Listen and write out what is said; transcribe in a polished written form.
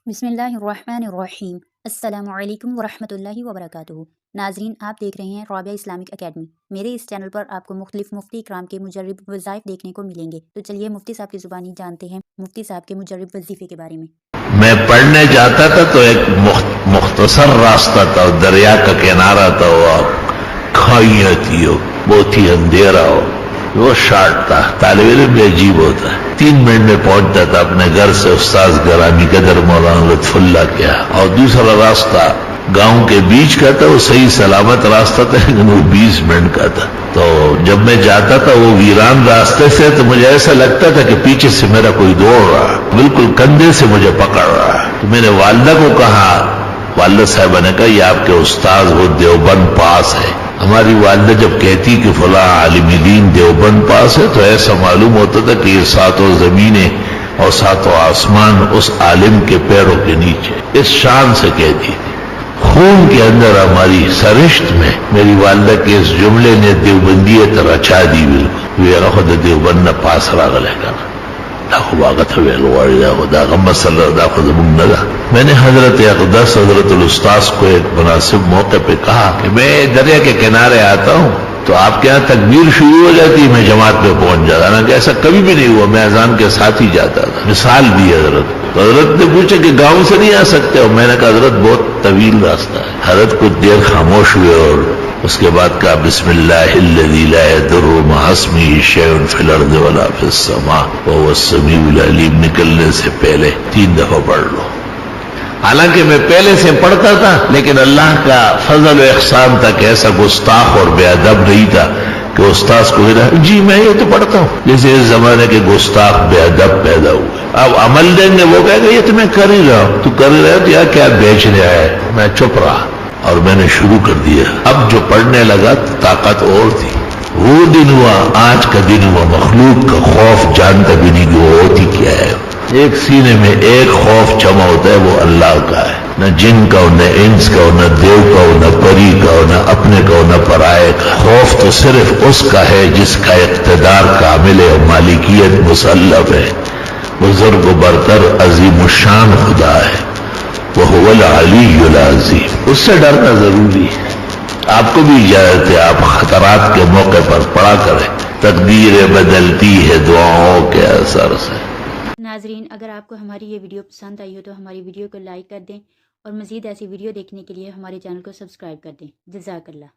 बिस्मिल्लाहिर्रहमानिर्रहीम। अस्सलाम वालेकुम वरहमतुल्लाहि वबरकातुहू। नाजरीन, आप देख रहे हैं राबिया इस्लामिक एकेडमी। मेरे इस चैनल पर आपको मुख्तलिफ मुफ्ती इकराम के मुजर्रिब वज़ाइफ देखने को मिलेंगे। तो चलिए मुफ्ती साहब की ज़ुबानी जानते हैं मुफ्ती साहब के मुजर्रिब वजीफ़े के बारे में। मैं पढ़ने जाता था तो एक मुख्तसर रास्ता था, दरिया का किनारा था, वो खाइयाँ थी, बहुत ही अंधेरा हो, वो शार्ट था। तालिब इल्म भी अजीब होता है। 3 मिनट में पहुंचता था अपने घर से उस्ताद ग्रामी कदर मौलाना लुत्फुल्लाह क्या। और दूसरा रास्ता गांव के बीच का था, वो सही सलामत रास्ता था, लेकिन वो 20 मिनट का था। तो जब मैं जाता था वो वीरान रास्ते से, तो मुझे ऐसा लगता था कि पीछे से मेरा कोई दौड़ रहा, बिल्कुल कंधे से मुझे पकड़ रहा। तो मैंने वालिदा को कहा, वालिदा साहिबा ने कहा, ये आपके उस्ताद वो देवबंद पास है। हमारी वालिदा जब कहती कि फला आलिम दीन देवबंद पास है, तो ऐसा मालूम होता था कि ये सातों जमीनें और सातों आसमान उस आलिम के पैरों के नीचे, इस शान से कहती थी। खून के अंदर हमारी सरिश्त में मेरी वालिदा के इस जुमले ने देवबंदियत रचा दी। बिल्कुल वे खुद देवबंद न पास रागलेगा मैंने हजरत अक़दस हजरत उस्ताद को एक मुनासिब मौके पे कहा कि मैं दरिया के किनारे आता हूँ तो आपके यहाँ तकबीर शुरू हो जाती, मैं जमात पे पहुंच जाता ना, कि ऐसा कभी भी नहीं हुआ, मैं अजान के साथ ही जाता था। मिसाल दी हजरत। तो हजरत ने पूछा कि गांव से नहीं आ सकते हो? मैंने कहा हजरत बहुत तवील रास्ता है। हजरत कुछ देर खामोश हुए और उसके बाद कहा, बिस्मिल्लाहिल्लज़ी ला यदुर्रु मअ इस्मिही शैउन फिल अर्ज़ि वला फिस समा वहुवस समीउल अलीम निकलने से पहले 3 दफा पढ़ लो। हालांकि मैं पहले से पढ़ता था, लेकिन अल्लाह का फजल व एहसान था कि ऐसा गुस्ताख और बेअदब नहीं था कि उस्ताद को कहा, जी मैं ये तो पढ़ता हूँ। जैसे इस जमाने के गुस्ताख बेअदब पैदा हुए। अब अमल देंगे, वो कहेगा ये तो मैं कर ही रहा हूँ, तू कर ही रहा है तो यार क्या बेच रहा है। मैं चुप रहा और मैंने शुरू कर दिया। अब जो पढ़ने लगा तो ताकत और थी। वो दिन हुआ, आज का दिन हुआ, मखलूक का खौफ जानता भी नहीं कि वो होती क्या है। एक सीने में एक खौफ जमा होता है, वो अल्लाह का है। न जिन का हो, न इंस का हो, न देव का हो, न परी का हो, न अपने का हो, न पराये का। खौफ तो सिर्फ उसका है जिसका इक़्तिदार कामिल है और मालिकियत मुसल्लफ है। बुजुर्ग बरतर अजीम शान खुदा है, वह हुवल अलीयुल अज़ीम। उससे डरना जरूरी है। आपको भी इजाजत है, आप खतरात के मौके पर पढ़ा करें। तकदीर बदलती है दुआओं के असर से। नाजरीन, अगर आपको हमारी ये वीडियो पसंद आई हो तो हमारी वीडियो को लाइक कर दें और मज़ीद ऐसी वीडियो देखने के लिए हमारे चैनल को सब्सक्राइब कर दें। जज़ाकल्लाह।